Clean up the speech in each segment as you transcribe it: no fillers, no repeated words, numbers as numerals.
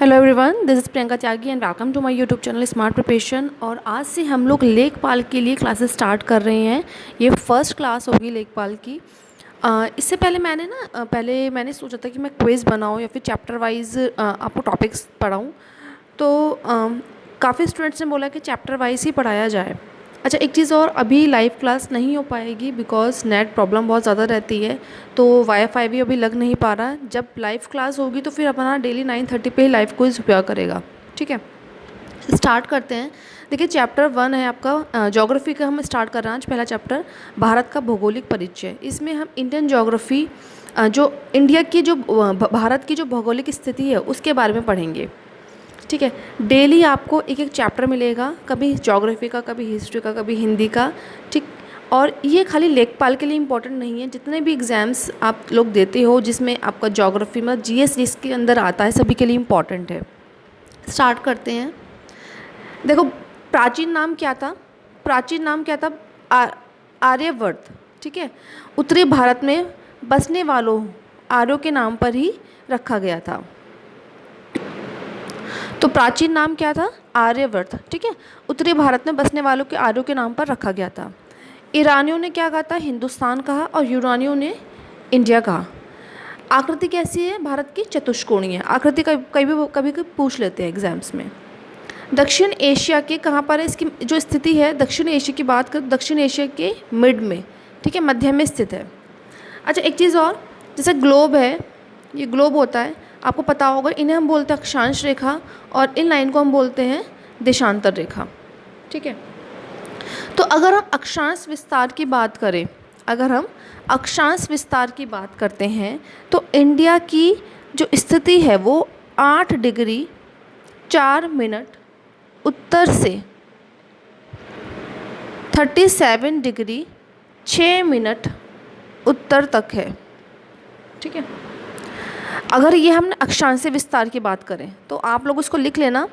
Hello everyone, this is Priyanka Tyagi and welcome to my YouTube channel smart preparation. और आज से हम लोग लेखपाल के लिए क्लासेस स्टार्ट कर रहे हैं। ये फर्स्ट क्लास होगी लेखपाल की। इससे पहले मैंने सोचा था कि मैं क्विज़ बनाऊँ या फिर चैप्टर वाइज आपको टॉपिक्स पढ़ाऊँ। तो काफ़ी स्टूडेंट्स ने बोला कि चैप्टर वाइज ही पढ़ाया जाए। अच्छा, एक चीज़ और, अभी लाइव क्लास नहीं हो पाएगी बिकॉज नेट प्रॉब्लम बहुत ज़्यादा रहती है, तो वाईफाई भी अभी लग नहीं पा रहा। जब लाइव क्लास होगी तो फिर अपना डेली 9:30 पे ही लाइव क्विज हुआ करेगा। ठीक है, स्टार्ट करते हैं। देखिए, चैप्टर 1 है आपका ज्योग्राफी का। हम स्टार्ट कर रहे हैं आज पहला चैप्टर, भारत का भौगोलिक परिचय। इसमें हम इंडियन ज्योग्राफी, जो इंडिया की जो भारत की जो भौगोलिक स्थिति है उसके बारे में पढ़ेंगे। ठीक है, डेली आपको एक एक चैप्टर मिलेगा, कभी ज्योग्राफी का, कभी हिस्ट्री का, कभी हिंदी का। ठीक, और ये खाली लेखपाल के लिए इम्पोर्टेंट नहीं है, जितने भी एग्ज़ाम्स आप लोग देते हो जिसमें आपका ज्योग्राफी में जीएस जिसके अंदर आता है सभी के लिए इम्पोर्टेंट है। स्टार्ट करते हैं। देखो, प्राचीन नाम क्या था? प्राचीन नाम क्या था? आर्यवर्त। ठीक है, उत्तरी भारत में बसने वालों आर्यों के नाम पर ही रखा गया था। तो प्राचीन नाम क्या था? आर्यवर्त। ठीक है, उत्तरी भारत में बसने वालों के आर्यों के नाम पर रखा गया था। ईरानियों ने क्या कहा था? हिंदुस्तान कहा, और यूनानियों ने इंडिया कहा। आकृति कैसी है भारत की? चतुष्कोणीय। आकृति कभी पूछ लेते हैं एग्जाम्स में। दक्षिण एशिया के कहाँ पर है? इसकी जो स्थिति है, दक्षिण एशिया की बात करें, दक्षिण एशिया के मिड में, ठीक है, मध्य में स्थित है। अच्छा, एक चीज़ और, जैसे ग्लोब है, ये ग्लोब होता है, आपको पता होगा, इन्हें हम बोलते हैं अक्षांश रेखा, और इन लाइन को हम बोलते हैं देशांतर रेखा। ठीक है, तो अगर हम अक्षांश विस्तार की बात करें, अगर हम अक्षांश विस्तार की बात करते हैं तो इंडिया की जो स्थिति है वो 8 डिग्री 4 मिनट उत्तर से 37 डिग्री 6 मिनट उत्तर तक है। ठीक है, अगर ये हमने अक्षांशीय विस्तार की बात करें तो आप लोग उसको लिख लेना,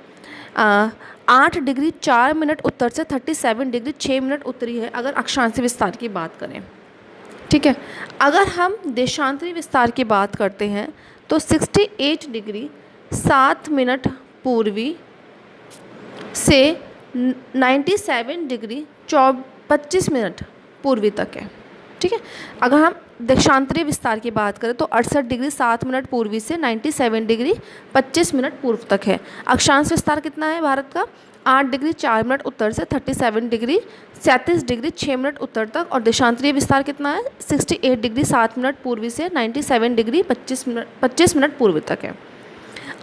8 डिग्री 4 मिनट उत्तर से 37 डिग्री 6 मिनट उत्तरी है अगर अक्षांशीय विस्तार की बात करें। ठीक है, अगर हम देशांतरी विस्तार की बात करते हैं तो 68 डिग्री 7 मिनट पूर्वी से 97 डिग्री 25 मिनट पूर्वी तक है। ठीक है, अगर हम देशांतरी विस्तार की बात करें तो 68 डिग्री 7 मिनट पूर्वी से 97 डिग्री 25 मिनट पूर्व तक है। अक्षांश विस्तार कितना है भारत का? 8 डिग्री 4 मिनट उत्तर से 37 डिग्री 37 डिग्री 6 मिनट उत्तर तक। और देशांतरीय विस्तार कितना है? 68 डिग्री 7 मिनट पूर्वी से 97 डिग्री 25 मिनट पूर्व तक है।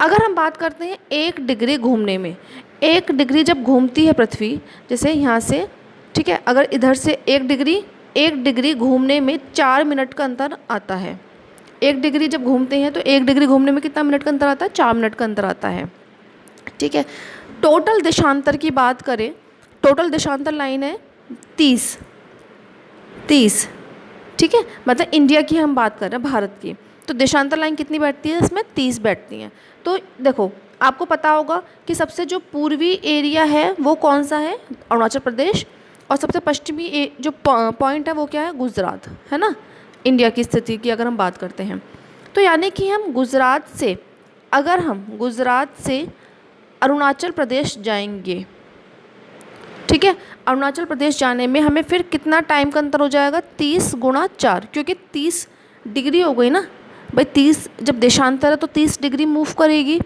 अगर हम बात करते हैं 1 डिग्री घूमने में, 1 डिग्री जब घूमती है पृथ्वी, जैसे यहाँ से, ठीक है, अगर इधर से 1 डिग्री घूमने में 4 मिनट का अंतर आता है। 1 डिग्री जब घूमते हैं तो 1 डिग्री घूमने में कितना मिनट का अंतर आता है? 4 मिनट का अंतर आता है। ठीक है, टोटल देशांतर की बात करें, टोटल देशांतर लाइन है 30। ठीक है, मतलब इंडिया की हम बात कर रहे हैं, भारत की, तो देशांतर लाइन कितनी बैठती है? इसमें 30 बैठती हैं। तो देखो, आपको पता होगा कि सबसे जो पूर्वी एरिया है वो कौन सा है? अरुणाचल प्रदेश। और सबसे पश्चिमी जो पॉइंट है वो क्या है? गुजरात, है ना। इंडिया की स्थिति की अगर हम बात करते हैं तो यानी कि हम गुजरात से अरुणाचल प्रदेश जाएंगे, ठीक है, अरुणाचल प्रदेश जाने में हमें फिर कितना टाइम का अंतर हो जाएगा? 30 गुणा 4, क्योंकि 30 डिग्री हो गई ना भाई। 30 जब देशांतर है तो 30 डिग्री मूव करेगी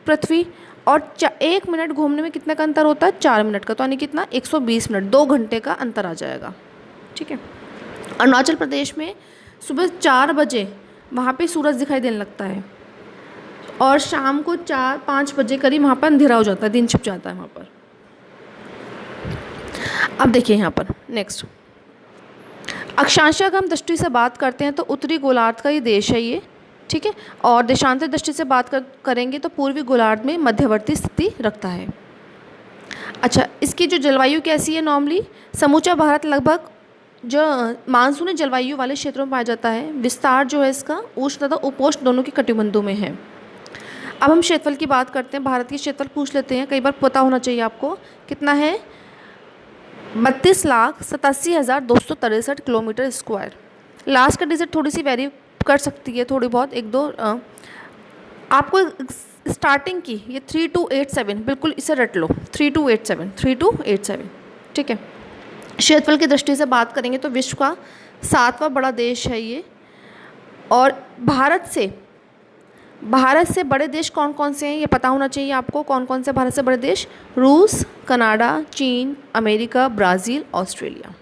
पृथ्वी, और 1 मिनट घूमने में कितने का अंतर होता है? 4 मिनट का, तो यानी कितना? 120 मिनट, 2 घंटे का अंतर आ जाएगा। ठीक है, अरुणाचल प्रदेश में सुबह 4 बजे वहाँ पे सूरज दिखाई देने लगता है, और शाम को 4-5 बजे करीब वहाँ पर अंधेरा हो जाता है, दिन छिप जाता है वहाँ पर। अब देखिए यहाँ पर नेक्स्ट, अक्षांशीय हम दृष्टि से बात करते हैं तो उत्तरी गोलार्ध का ये देश है ये। ठीक है, और देशांतर दृष्टि से बात करेंगे तो पूर्वी गोलार्ध में मध्यवर्ती स्थिति रखता है। अच्छा, इसकी जो जलवायु कैसी है? नॉर्मली समूचा भारत लगभग जो मानसूनी जलवायु वाले क्षेत्रों में पाया जाता है। विस्तार जो है इसका उष्ण तथा उपोष्ण दोनों की कटिबंधों में है। अब हम क्षेत्रफल की बात करते हैं, भारत की क्षेत्रफल पूछ लेते हैं, कई बार पता होना चाहिए आपको। कितना है? 32,87,263 किलोमीटर स्क्वायर। लास्ट का डिजिट थोड़ी सी वेरी कर सकती है, थोड़ी बहुत, 1-2 आपको स्टार्टिंग की ये 3287, बिल्कुल इसे रट लो, 3287, ठीक है। क्षेत्रफल की दृष्टि से बात करेंगे तो विश्व का 7वां बड़ा देश है ये। और भारत से बड़े देश कौन कौन से हैं ये पता होना चाहिए आपको। कौन कौन से भारत से बड़े देश? रूस, कनाडा, चीन, अमेरिका, ब्राज़ील, ऑस्ट्रेलिया,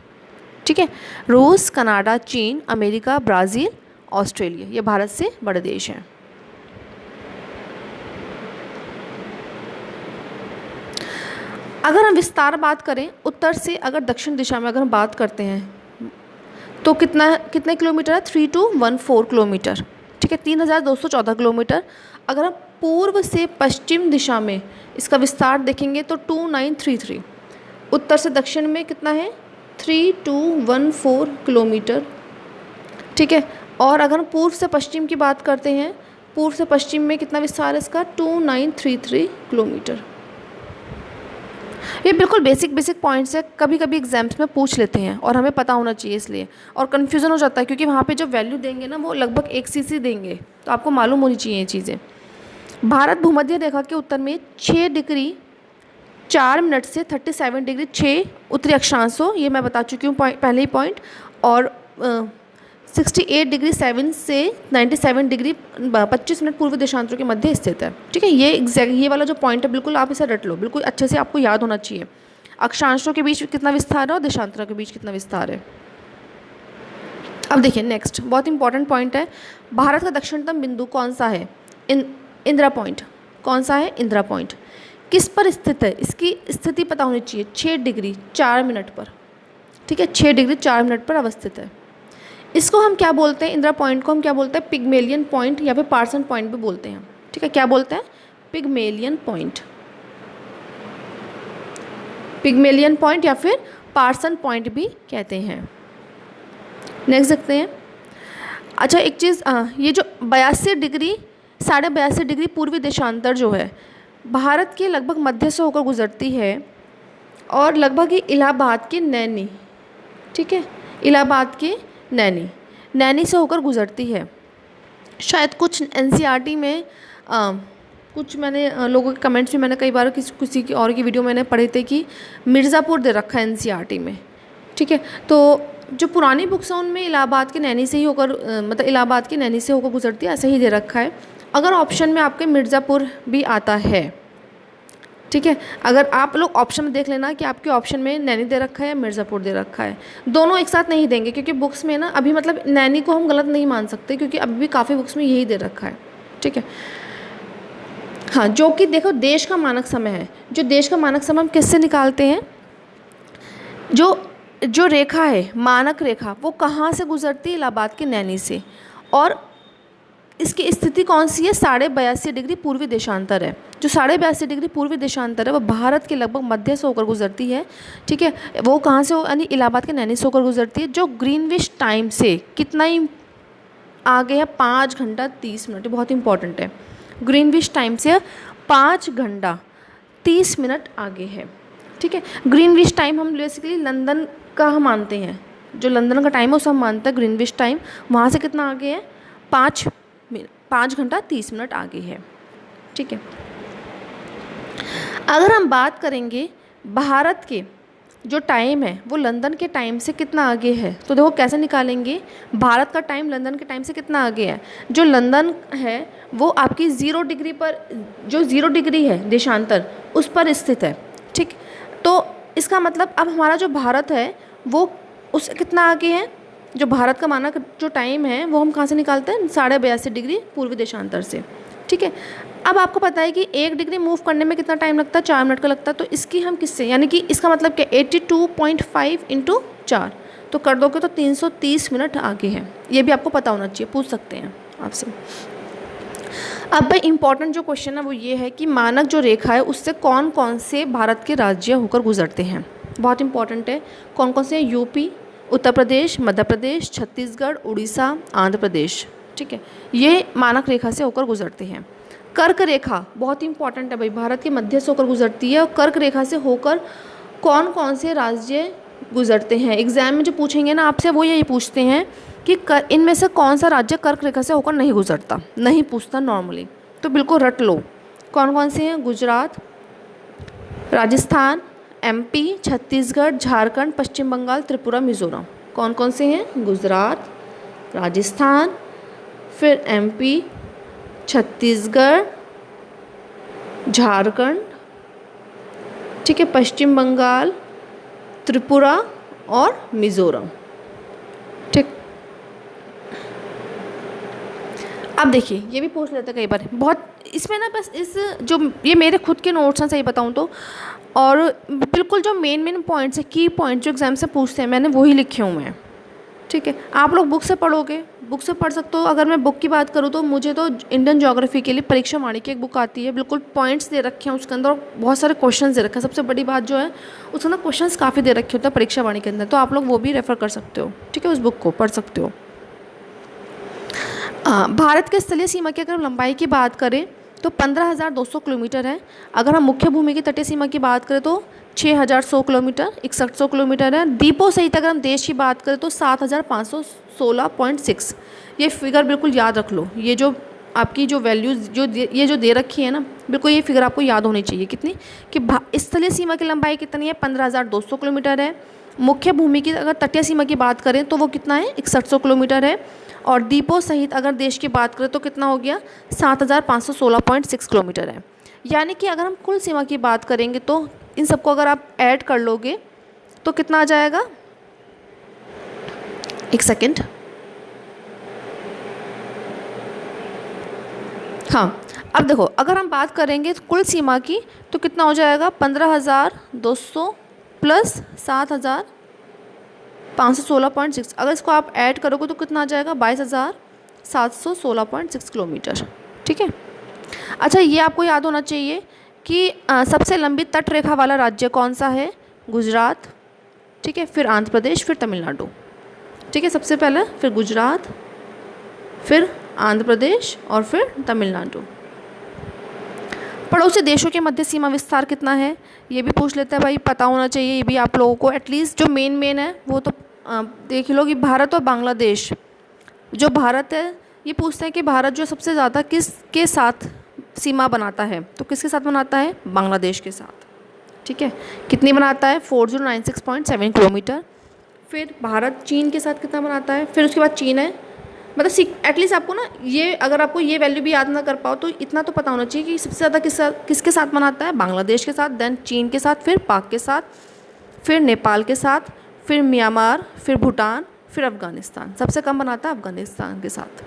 ठीक है। रूस, कनाडा, चीन, अमेरिका, ब्राज़ील, ऑस्ट्रेलिया, ये भारत से बड़े देश हैं। अगर हम विस्तार बात करें, उत्तर से अगर दक्षिण दिशा में अगर हम बात करते हैं तो कितने किलोमीटर है? 3214 किलोमीटर, ठीक है, 3214 किलोमीटर। अगर हम पूर्व से पश्चिम दिशा में इसका विस्तार देखेंगे तो 2933। उत्तर से दक्षिण में कितना है? 3214 किलोमीटर, ठीक है। और अगर हम पूर्व से पश्चिम की बात करते हैं, पूर्व से पश्चिम में कितना विस्तार है इसका? 2933 किलोमीटर। ये बिल्कुल बेसिक पॉइंट्स है, कभी कभी एग्जाम्स में पूछ लेते हैं और हमें पता होना चाहिए इसलिए, और कन्फ्यूज़न हो जाता है क्योंकि वहाँ पे जो वैल्यू देंगे ना वो लगभग एक सी देंगे, तो आपको मालूम होनी चाहिए ये चीज़ें। भारत भूमध्य रेखा के उत्तर में 6 डिग्री 4 मिनट से 37 डिग्री 6 उत्तरी अक्षांशों, ये मैं बता चुकी हूँ पहले ही पॉइंट, और 68 डिग्री 7 से 97 डिग्री 25 मिनट पूर्व देशांतरों के मध्य स्थित है, ठीक है। ये वाला जो पॉइंट है बिल्कुल आप इसे रट लो, बिल्कुल अच्छे से आपको याद होना चाहिए। अक्षांशों के बीच कितना विस्तार है और देशांतरों के बीच कितना विस्तार है। अब देखिए नेक्स्ट बहुत इंपॉर्टेंट पॉइंट है, भारत का दक्षिणतम बिंदु कौन सा है? इंदिरा पॉइंट। कौन सा है? इंदिरा पॉइंट। किस पर स्थित है? इसकी स्थिति पता होनी चाहिए। 6 डिग्री 4 मिनट पर, ठीक है, 6 डिग्री 4 मिनट पर अवस्थित है। इसको हम क्या बोलते हैं? इंदिरा पॉइंट को हम क्या बोलते हैं? पिग्मेलियन पॉइंट या फिर पार्सन पॉइंट भी बोलते हैं, ठीक है। क्या बोलते हैं? पिग्मेलियन पॉइंट, पिग्मेलियन पॉइंट या फिर पार्सन पॉइंट भी कहते हैं। नेक्स्ट देखते हैं। अच्छा एक चीज़, ये जो 82 डिग्री 82.5 डिग्री पूर्वी देशांतर जो है भारत के लगभग मध्य से होकर गुजरती है, और लगभग ही इलाहाबाद के नैनी, ठीक है, इलाहाबाद के नैनी से होकर गुजरती है। शायद कुछ एनसीईआरटी में कुछ मैंने लोगों के कमेंट्स में मैंने कई बार किसी की और की वीडियो मैंने पढ़े थे कि मिर्ज़ापुर दे रखा है एनसीईआरटी में, ठीक है। तो जो पुरानी बुक्स हैं उनमें इलाहाबाद के नैनी से ही होकर मतलब इलाहाबाद के नैनी से होकर गुजरती है, ऐसे ही दे रखा है। अगर ऑप्शन में आपके मिर्ज़ापुर भी आता है, ठीक है, अगर आप लोग ऑप्शन में देख लेना कि आपके ऑप्शन में नैनी दे रखा है या मिर्ज़ापुर दे रखा है, दोनों एक साथ नहीं देंगे क्योंकि बुक्स में ना अभी मतलब नैनी को हम गलत नहीं मान सकते क्योंकि अभी भी काफ़ी बुक्स में यही दे रखा है, ठीक है। हाँ, जो कि देखो देश का मानक समय है, जो देश का मानक समय हम किससे निकालते हैं? जो रेखा है मानक रेखा वो कहाँ से गुजरती है? इलाहाबाद के नैनी से, और इसकी स्थिति कौन सी है? 82.5 डिग्री पूर्वी देशांतर है। जो 82.5 डिग्री पूर्वी देशांतर है वो भारत के लगभग मध्य से होकर गुजरती है, ठीक है। वो कहाँ से? यानी इलाहाबाद के नैनी से होकर गुजरती है, जो ग्रीनविच टाइम से कितना ही आगे है? 5 घंटा 30 मिनट, बहुत इंपॉर्टेंट है। ग्रीनविच टाइम से 5 घंटा 30 मिनट आगे है, ठीक है। ग्रीनविच टाइम हम बेसिकली लंदन का हम मानते हैं, जो लंदन का टाइम है उसे हम मानते हैं ग्रीनविच टाइम। वहाँ से कितना आगे है? 5 घंटा 30 मिनट आगे है, ठीक है। अगर हम बात करेंगे भारत के जो टाइम है वो लंदन के टाइम से कितना आगे है, तो देखो कैसे निकालेंगे। भारत का टाइम लंदन के टाइम से कितना आगे है? जो लंदन है वो आपकी 0 डिग्री पर, जो 0 डिग्री है देशांतर उस पर स्थित है, ठीक। तो इसका मतलब अब हमारा जो भारत है वो उससे कितना आगे है? जो भारत का मानक जो टाइम है वो हम कहाँ से निकालते हैं? 82.5 डिग्री पूर्वी देशांतर से, ठीक है। अब आपको पता है कि 1 डिग्री मूव करने में कितना टाइम लगता है? 4 मिनट का लगता है। तो इसकी हम किससे, यानी कि इसका मतलब क्या? 82.5 × 4, तो कर दोगे तो 330 मिनट आगे है। ये भी आपको पता होना चाहिए, पूछ सकते हैं आपसे। अब भाई इंपॉर्टेंट जो क्वेश्चन है वो ये है कि मानक जो रेखा है उससे कौन कौन से भारत के राज्य होकर गुजरते हैं? बहुत इंपॉर्टेंट है। कौन कौन से? यूपी, उत्तर प्रदेश, मध्य प्रदेश, छत्तीसगढ़, उड़ीसा, आंध्र प्रदेश, ठीक है, ये मानक रेखा से होकर गुजरते हैं। कर्क रेखा बहुत इंपॉर्टेंट है भाई, भारत के मध्य से होकर गुजरती है, और कर्क रेखा से होकर कौन कौन से राज्य गुजरते हैं? एग्जाम में जो पूछेंगे ना आपसे वो यही पूछते हैं कि इनमें से कौन सा राज्य कर्क रेखा से होकर नहीं गुजरता, नहीं पूछता नॉर्मली, तो बिल्कुल रट लो। कौन कौन से हैं? गुजरात, राजस्थान, एमपी, छत्तीसगढ़, झारखंड, पश्चिम बंगाल, त्रिपुरा, मिज़ोरम। कौन कौन से हैं? गुजरात, राजस्थान, फिर एमपी, छत्तीसगढ़, झारखंड, ठीक है, पश्चिम बंगाल, त्रिपुरा और मिज़ोरम। ठीक, अब देखिए ये भी पूछ लेते हैं कई बार, बहुत इसमें ना, बस इस जो ये मेरे खुद के नोट्स हैं सही बताऊँ तो, और बिल्कुल जो मेन पॉइंट्स है, की पॉइंट जो एग्जाम से पूछते हैं मैंने वही लिखे हुए हैं। ठीक है, आप लोग बुक से पढ़ोगे, बुक से पढ़ सकते हो। अगर मैं बुक की बात करूँ तो मुझे तो इंडियन ज्योग्राफी के लिए परीक्षा वाणी की एक बुक आती है, बिल्कुल पॉइंट्स दे रखे हैं उसके अंदर और बहुत सारे क्वेश्चंस दे रखे हैं। सबसे बड़ी बात जो है उसके अंदर क्वेश्चंस काफ़ी दे रखे होते हैं परीक्षा वाणी के अंदर, तो आप लोग वो भी रेफ़र कर सकते हो। ठीक है, उस बुक को पढ़ सकते हो। भारत के स्थलीय सीमा की अगर लंबाई की बात करें तो 15,200 किलोमीटर है। अगर हम मुख्य भूमि की तटीय सीमा की बात करें तो 6,100 किलोमीटर, 6100 किलोमीटर है। द्वीपों सहित अगर हम देश की बात करें तो 7,516.6। ये फिगर बिल्कुल याद रख लो। ये जो आपकी जो वैल्यूज़ ये जो दे रखी है ना, बिल्कुल ये फिगर आपको याद होनी चाहिए। कितनी कि स्थलीय सीमा की लंबाई कितनी है? 15,200 किलोमीटर है। मुख्य भूमि की अगर तटीय सीमा की बात करें तो वो कितना है? 6100 किलोमीटर है। और द्वीपों सहित अगर देश की बात करें तो कितना हो गया? 7,516.6 किलोमीटर है। यानी कि अगर हम कुल सीमा की बात करेंगे तो इन सबको अगर आप ऐड कर लोगे तो कितना आ जाएगा? एक सेकेंड, हाँ, अब देखो अगर हम बात करेंगे कुल सीमा की तो कितना हो जाएगा? 15,200 प्लस 7,516.6। अगर इसको आप ऐड करोगे तो कितना आ जाएगा? 22,716.6 किलोमीटर। ठीक है, अच्छा ये आपको याद होना चाहिए कि सबसे लंबी तट रेखा वाला राज्य कौन सा है? गुजरात, ठीक है, फिर आंध्र प्रदेश, फिर तमिलनाडु। ठीक है, सबसे पहले फिर गुजरात, फिर आंध्र प्रदेश और फिर तमिलनाडु। पड़ोसी देशों के मध्य सीमा विस्तार कितना है? ये भी पूछ लेते हैं भाई, पता होना चाहिए ये भी आप लोगों को। एटलीस्ट जो मेन है वो तो देख लो कि भारत और बांग्लादेश, जो भारत है ये पूछते हैं कि भारत जो सबसे ज़्यादा किसके साथ सीमा बनाता है, तो किसके साथ बनाता है? बांग्लादेश के साथ। ठीक है, कितनी बनाता है? 4096.7 किलोमीटर। फिर भारत चीन के साथ कितना बनाता है? फिर उसके बाद चीन है। मतलब एटलीस्ट आपको ना ये, अगर आपको ये वैल्यू भी याद ना कर पाओ तो इतना तो पता होना चाहिए कि सबसे ज़्यादा किसके साथ बनाता है? बांग्लादेश के साथ, देन चीन के साथ, फिर पाक के साथ, फिर नेपाल के साथ, फिर म्यांमार, फिर भूटान, फिर अफ़गानिस्तान। सबसे कम बनाता है अफ़गानिस्तान के साथ।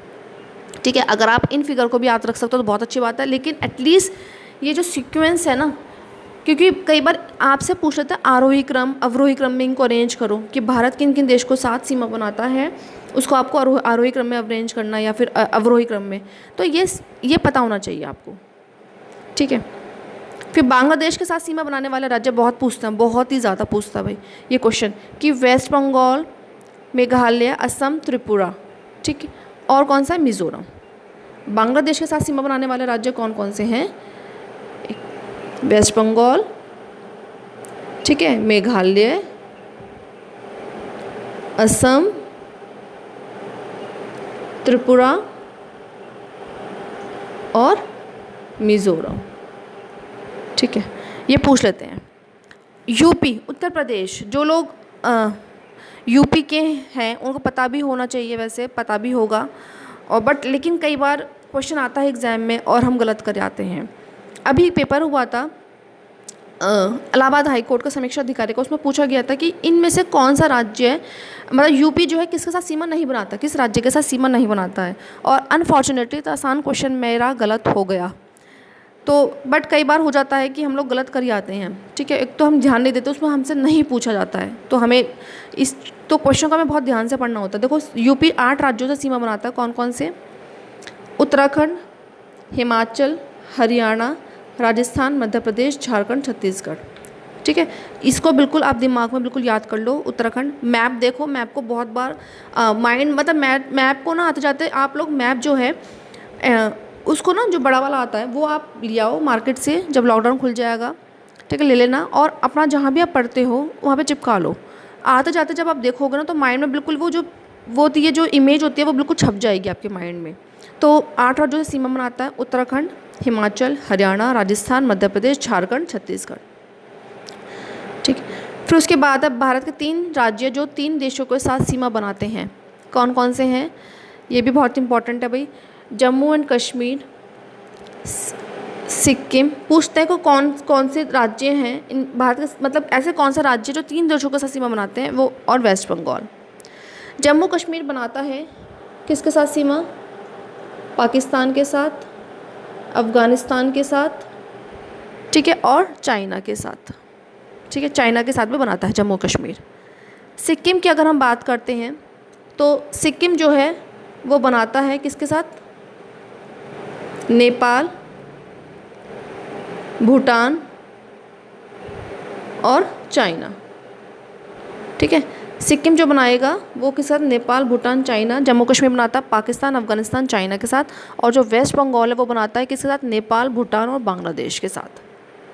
ठीक है, अगर आप इन फिगर को भी याद रख सकते हो तो बहुत अच्छी बात है। लेकिन एटलीस्ट ये जो सीक्वेंस है ना, क्योंकि कई बार आपसे पूछ लेते हैं आरोही क्रम अवरोही क्रम में इनको अरेंज करो कि भारत किन किन देश को साथ सीमा बनाता है, उसको आपको आरोही क्रम में अरेंज करना या फिर अवरोही क्रम में, तो ये पता होना चाहिए आपको। ठीक है, फिर बांग्लादेश के साथ सीमा बनाने वाले राज्य बहुत पूछते हैं, बहुत ही ज़्यादा पूछता है भाई ये क्वेश्चन कि वेस्ट बंगाल, मेघालय, असम, त्रिपुरा, ठीक है, और कौन सा है? मिज़ोरम। बांग्लादेश के साथ सीमा बनाने वाले राज्य कौन कौन से हैं? वेस्ट बंगाल, ठीक है, मेघालय, असम, त्रिपुरा और मिज़ोरम। ठीक है, ये पूछ लेते हैं। यूपी, उत्तर प्रदेश, जो लोग यूपी के हैं उनको पता भी होना चाहिए, वैसे पता भी होगा और लेकिन कई बार क्वेश्चन आता है एग्ज़ाम में और हम गलत कर जाते हैं। अभी एक पेपर हुआ था इलाहाबाद हाई कोर्ट का समीक्षा अधिकारी का, उसमें पूछा गया था कि इनमें से कौन सा राज्य है, मतलब यूपी जो है किसके साथ सीमा नहीं बनाता, किस राज्य के साथ सीमा नहीं बनाता है। और अनफॉर्चुनेटली तो आसान क्वेश्चन मेरा गलत हो गया, तो बट कई बार हो जाता है कि हम लोग गलत कर ही आते हैं। ठीक है, एक तो हम ध्यान नहीं देते, उसमें हमसे नहीं पूछा जाता है, तो हमें तो क्वेश्चन का हमें बहुत ध्यान से पढ़ना होता है। देखो यूपी 8 राज्यों से सीमा बनाता है। कौन कौन से? उत्तराखंड, हिमाचल, हरियाणा, राजस्थान, मध्य प्रदेश, झारखंड, छत्तीसगढ़। ठीक है, इसको बिल्कुल आप दिमाग में बिल्कुल याद कर लो। उत्तराखंड, मैप देखो, मैप को बहुत बार माइंड, मतलब मैप को ना आते जाते आप लोग मैप जो है उसको ना, जो बड़ा वाला आता है वो आप ले आओ मार्केट से, जब लॉकडाउन खुल जाएगा, ठीक है, ले लेना और अपना जहाँ भी आप पढ़ते हो वहाँ पे चिपका लो। आते जाते जब आप देखोगे ना तो माइंड में बिल्कुल वो जो इमेज होती है वो बिल्कुल छप जाएगी आपके माइंड में। तो 8 राज्यों से सीमा बनाता है उत्तराखंड, हिमाचल, हरियाणा, राजस्थान, मध्य प्रदेश, झारखंड, छत्तीसगढ़। ठीक। फिर उसके बाद अब भारत के 3 राज्य जो 3 देशों के साथ सीमा बनाते हैं, कौन कौन से हैं, ये भी बहुत इंपॉर्टेंट है भाई। जम्मू एंड कश्मीर, सिक्किम। पूछते हैं को कौन कौन से राज्य हैं इन भारत के, मतलब ऐसे कौन सा राज्य जो 3 देशों के साथ सीमा बनाते हैं वो, और वेस्ट बंगाल। जम्मू कश्मीर बनाता है किसके साथ सीमा, पाकिस्तान के साथ, अफ़गानिस्तान के साथ, ठीक है, और चाइना के साथ। ठीक है, चाइना के साथ भी बनाता है जम्मू कश्मीर। सिक्किम की अगर हम बात करते हैं तो सिक्किम जो है वो बनाता है किसके साथ, नेपाल, भूटान और चाइना। ठीक है, सिक्किम जो बनाएगा वो किस साथ, नेपाल, भूटान, चाइना। जम्मू कश्मीर बनाता है पाकिस्तान, अफगानिस्तान, चाइना के साथ। और जो वेस्ट बंगाल है वो बनाता है किसके साथ, नेपाल, भूटान और बांग्लादेश के साथ।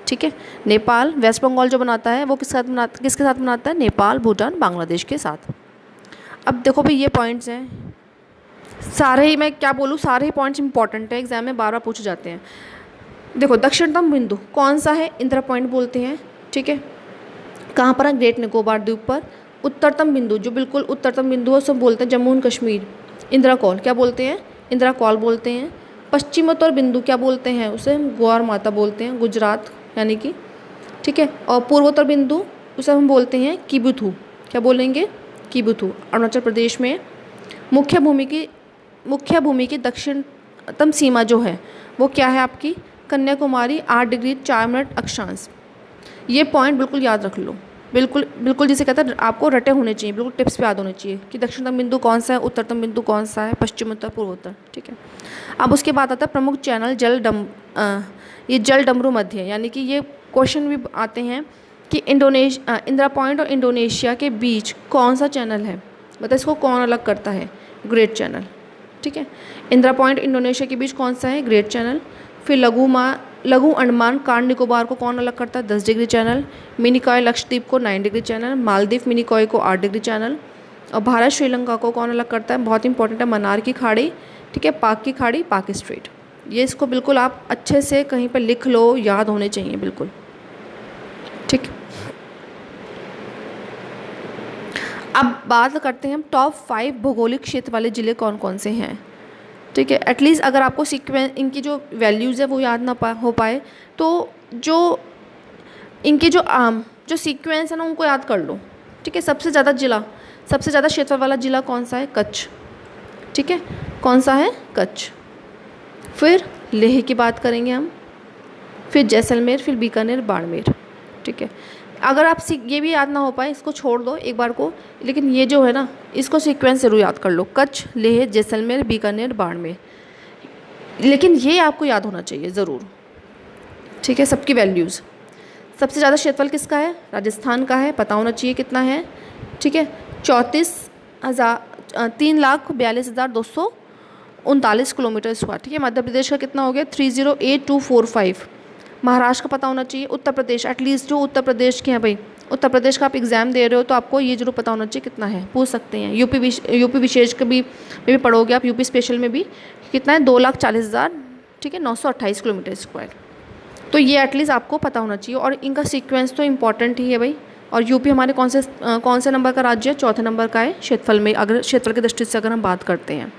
ठीक है, नेपाल, वेस्ट बंगाल जो बनाता है वो किसके साथ बनाता है, नेपाल, भूटान, बांग्लादेश के साथ। अब देखो भाई ये पॉइंट्स हैं सारे ही, मैं क्या बोलूँ, सारे ही पॉइंट्स इंपॉर्टेंट है, एग्जाम में बार बार पूछे जाते हैं। देखो दक्षिणतम बिंदु कौन सा है, इंदिरा पॉइंट बोलते हैं। ठीक है, कहाँ पर है, ग्रेट निकोबार द्वीप पर। उत्तरतम बिंदु, जो बिल्कुल उत्तरतम बिंदु है उसको बोलते हैं जम्मू एंड कश्मीर, इंदिरा कॉल क्या बोलते हैं, इंदिरा कॉल बोलते हैं। पश्चिमोत्तर बिंदु क्या बोलते हैं, उसे हम ग्वार माता बोलते हैं, गुजरात यानी कि। ठीक है, और पूर्वोत्तर बिंदु उसे हम बोलते हैं किबुथु, क्या बोलेंगे, किबुथु, अरुणाचल प्रदेश में। मुख्य भूमि की दक्षिणतम सीमा जो है वो क्या है आपकी, कन्याकुमारी, 8 डिग्री 4 मिनट अक्षांश। ये पॉइंट बिल्कुल याद रख लो, बिल्कुल बिल्कुल जिसे कहते हैं आपको रटे होने चाहिए, बिल्कुल टिप्स पे याद होने चाहिए कि दक्षिणतम बिंदु कौन सा है, उत्तरतम बिंदु कौन सा है, पश्चिमोत्तर, पूर्वोत्तर। ठीक है, अब उसके बाद आता है प्रमुख चैनल ये जल डमरू मध्य, यानी कि ये क्वेश्चन भी आते हैं कि इंदिरा पॉइंट और इंडोनेशिया के बीच कौन सा चैनल है, मतलब इसको कौन अलग करता है, ग्रेट चैनल। ठीक है, इंदिरा पॉइंट इंडोनेशिया के बीच कौन सा है, ग्रेट चैनल। फिर लघु अंडमान कार निकोबार को कौन अलग करता है, 10 डिग्री चैनल। मिनिकॉय लक्षद्वीप को 9 डिग्री चैनल। मालदीव मिनिकॉय को 8 डिग्री चैनल। और भारत श्रीलंका को कौन अलग करता है, बहुत इंपॉर्टेंट है, मन्नार की खाड़ी। ठीक है, पाक की खाड़ी, पाक स्ट्रेट। ये इसको बिल्कुल आप अच्छे से कहीं पर लिख लो, याद होने चाहिए बिल्कुल। ठीक, अब बात करते हैं हम टॉप 5 भौगोलिक क्षेत्र वाले ज़िले कौन कौन से हैं। ठीक है, एटलीस्ट अगर आपको सीक्वेंस इनकी जो वैल्यूज़ है वो याद ना हो पाए तो जो इनके जो सीक्वेंस है ना उनको याद कर लो। ठीक है, सबसे ज़्यादा क्षेत्र वाला ज़िला कौन सा है, कच्छ। ठीक है, कौन सा है, कच्छ। फिर लेह की बात करेंगे हम, फिर जैसलमेर, फिर बीकानेर, बाड़मेर। ठीक है, अगर आप ये भी याद ना हो पाए इसको छोड़ दो एक बार को, लेकिन ये जो है ना इसको सीक्वेंस ज़रूर याद कर लो, कच्छ, लेह, जैसलमेर, बीकानेर, बाड़मेर। लेकिन ये आपको याद होना चाहिए ज़रूर। ठीक है, सबकी वैल्यूज़। सबसे ज़्यादा क्षेत्रफल किसका है, राजस्थान का है, पता होना चाहिए कितना है। ठीक है, 3,42,239 किलोमीटर स्क्वायर। ठीक है, मध्य प्रदेश का कितना हो गया, 3,08,245। महाराष्ट्र का पता होना चाहिए। उत्तर प्रदेश, एटलीस्ट जो उत्तर प्रदेश के हैं भाई, उत्तर प्रदेश का आप एग्ज़ाम दे रहे हो तो आपको ये जरूर पता होना चाहिए कितना है, पूछ सकते हैं। यूपी विशेष का भी पढ़ोगे आप, यूपी स्पेशल में भी कितना है, 2,40,000। ठीक है, 928 किलोमीटर स्क्वायर। तो ये एटलीस्ट आपको पता होना चाहिए, और इनका सीक्वेंस तो इम्पॉर्टेंट ही है भाई। और यूपी हमारे कौन से नंबर का राज्य है, 4थे नंबर का है क्षेत्रफल में, अगर क्षेत्रफल की दृष्टि से अगर हम बात करते हैं।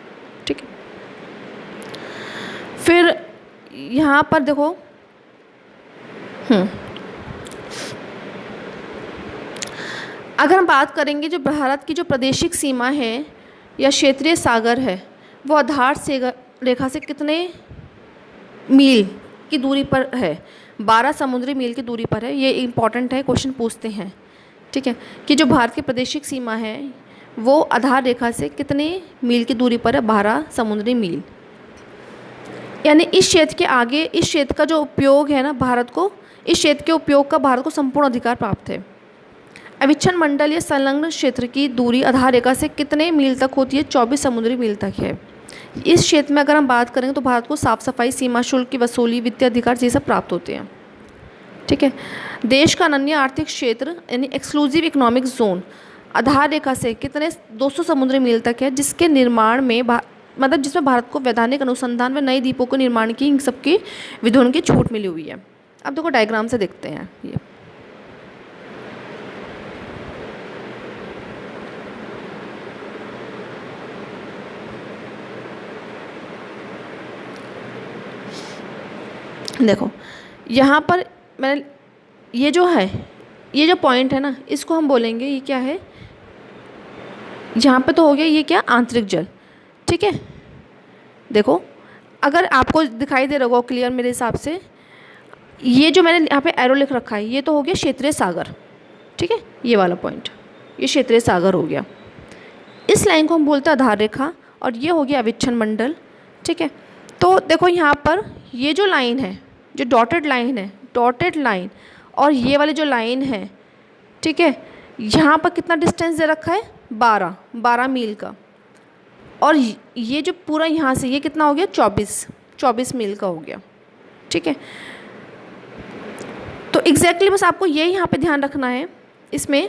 ठीक है, फिर यहाँ पर देखो अगर हम बात करेंगे जो भारत की जो प्रादेशिक सीमा है या क्षेत्रीय सागर है वो आधार रेखा से कितने मील की दूरी पर है, 12 समुद्री मील की दूरी पर है। ये इम्पॉर्टेंट है, क्वेश्चन पूछते हैं। ठीक है, कि जो भारत की प्रादेशिक सीमा है वो आधार रेखा से कितने मील की दूरी पर है, 12 समुद्री मील। यानी इस क्षेत्र के आगे, इस क्षेत्र का जो उपयोग है ना भारत को, इस क्षेत्र के उपयोग का भारत को संपूर्ण अधिकार प्राप्त है। अविच्छन मंडल या संलग्न क्षेत्र की दूरी आधार रेखा से कितने मील तक होती है, 24 समुद्री मील तक है। इस क्षेत्र में अगर हम बात करेंगे तो भारत को साफ सफाई, सीमा शुल्क की वसूली, वित्तीय अधिकार ये सब प्राप्त होते हैं। ठीक है, देश का अनन्य आर्थिक क्षेत्र यानी एक्सक्लूसिव इकोनॉमिक जोन आधार रेखा से कितने, 200 समुद्री मील तक है, जिसके निर्माण में मतलब जिसमें भारत को वैधानिक अनुसंधान व नए द्वीपों के निर्माण की इन सबकी विधियों की छूट मिली हुई है। अब देखो डायग्राम से देखते हैं ये। देखो यहाँ पर मैंने ये जो है, ये जो पॉइंट है ना, इसको हम बोलेंगे ये क्या है, यहाँ पे तो हो गया ये क्या, आंतरिक जल। ठीक है, देखो अगर आपको दिखाई दे रहा होगा क्लियर मेरे हिसाब से, ये जो मैंने यहाँ पे एरो लिख रखा है ये तो हो गया क्षेत्रीय सागर। ठीक है, ये वाला पॉइंट ये क्षेत्रीय सागर हो गया। इस लाइन को हम बोलते हैं आधार रेखा, और ये हो गया अविच्छन मंडल। ठीक है, तो देखो यहाँ पर ये जो लाइन है, जो डॉटेड लाइन है, डॉटेड लाइन और ये वाली जो लाइन है, ठीक है, यहाँ पर कितना डिस्टेंस दे रखा है, 12 मील का। और ये जो पूरा यहाँ से ये कितना हो गया, 24 मील का हो गया। ठीक है, तो एग्जैक्टली बस आपको ये यहाँ पे ध्यान रखना है इसमें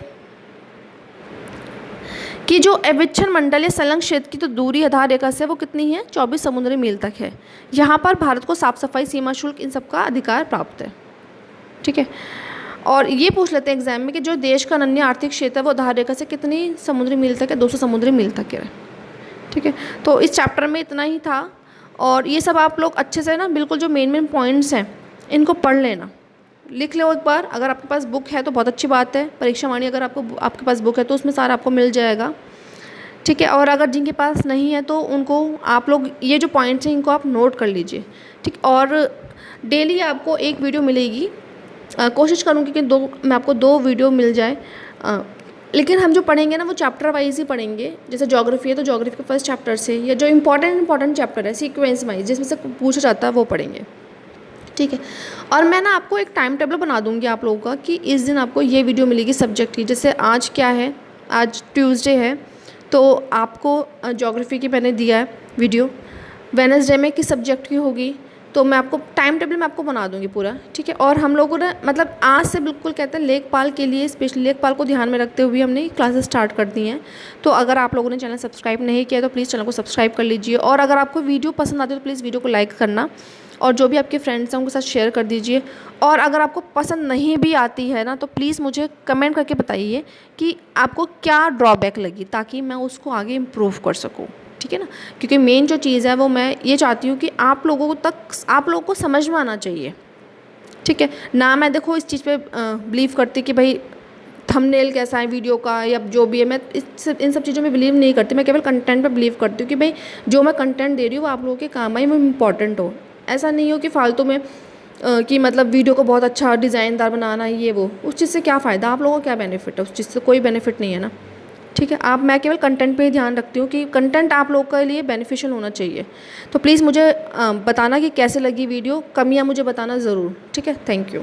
कि जो अविच्छन मंडल या संलग्न क्षेत्र की तो दूरी आधार रेखा से वो कितनी है, 24 समुद्री मील तक है। यहाँ पर भारत को साफ सफाई, सीमा शुल्क, इन सब का अधिकार प्राप्त है। ठीक है, और ये पूछ लेते हैं एग्जाम में कि जो देश का अन्य आर्थिक क्षेत्र है वो आधार रेखा से कितनी समुद्री मील तक है, 200 समुद्री मील तक है। ठीक है, तो इस चैप्टर में इतना ही था, और ये सब आप लोग अच्छे से ना बिल्कुल जो मेन पॉइंट्स हैं इनको पढ़ लेना, लिख लो एक बार। अगर आपके पास बुक है तो बहुत अच्छी बात है, परीक्षा वाणी अगर आपके पास बुक है तो उसमें सारा आपको मिल जाएगा। ठीक है, और अगर जिनके पास नहीं है तो उनको आप लोग ये जो पॉइंट्स हैं इनको आप नोट कर लीजिए। ठीक, और डेली आपको एक वीडियो मिलेगी, कोशिश करूँगी कि मैं आपको 2 वीडियो मिल जाए, लेकिन हम जो पढ़ेंगे ना वो चैप्टर वाइज ही पढ़ेंगे। जैसे ज्योग्राफी है तो ज्योग्राफी के फर्स्ट चैप्टर से, या जो इंपॉर्टेंट चैप्टर है सीक्वेंस वाइज जिसमें से पूछा जाता है वो पढ़ेंगे। ठीक है, और मैं ना आपको एक टाइम टेबल बना दूंगी आप लोगों का कि इस दिन आपको ये वीडियो मिलेगी सब्जेक्ट की। जैसे आज क्या है, आज ट्यूसडे है, तो आपको ज्योग्राफी की मैंने दिया है वीडियो, वेडनेसडे में किस सब्जेक्ट की होगी, तो मैं आपको टाइम टेबल में आपको बना दूंगी पूरा। ठीक है, और हम लोगों ने मतलब आज से बिल्कुल कहते हैं लेखपाल के लिए, स्पेशली लेखपाल को ध्यान में रखते हुए हमने क्लासेस स्टार्ट कर दी हैं। तो अगर आप लोगों ने चैनल सब्सक्राइब नहीं किया तो प्लीज़ चैनल को सब्सक्राइब कर लीजिए, और अगर आपको वीडियो पसंद आती है तो प्लीज़ वीडियो को लाइक करना, और जो भी आपके फ्रेंड्स हैं उनके साथ शेयर कर दीजिए। और अगर आपको पसंद नहीं भी आती है ना तो प्लीज़ मुझे कमेंट करके बताइए कि आपको क्या ड्रॉबैक लगी, ताकि मैं उसको आगे इम्प्रूव कर सकूँ। ठीक है ना, क्योंकि मेन जो चीज़ है वो मैं ये चाहती हूँ कि आप लोगों को समझ में आना चाहिए। ठीक है ना, मैं देखो इस चीज़ पे बिलीव करती कि भाई थंबनेल कैसा है वीडियो का या जो भी है, मैं इन सब चीज़ों में बिलीव नहीं करती। मैं केवल कंटेंट पे बिलीव करती हूँ कि भाई जो मैं कंटेंट दे रही हूँ वो आप लोगों के काम आए, वो इम्पॉर्टेंट हो। ऐसा नहीं हो कि फालतू में कि मतलब वीडियो को बहुत अच्छा डिज़ाइनदार बनाना है ये वो, उस चीज़ से क्या फ़ायदा, आप लोगों को क्या बेनिफिट है, उस चीज़ से कोई बेनिफिट नहीं है ना। ठीक है, मैं केवल कंटेंट पे ही ध्यान रखती हूँ कि कंटेंट आप लोगों के लिए बेनिफिशियल होना चाहिए। तो प्लीज़ मुझे बताना कि कैसे लगी वीडियो, कमियाँ मुझे बताना ज़रूर। ठीक है, थैंक यू।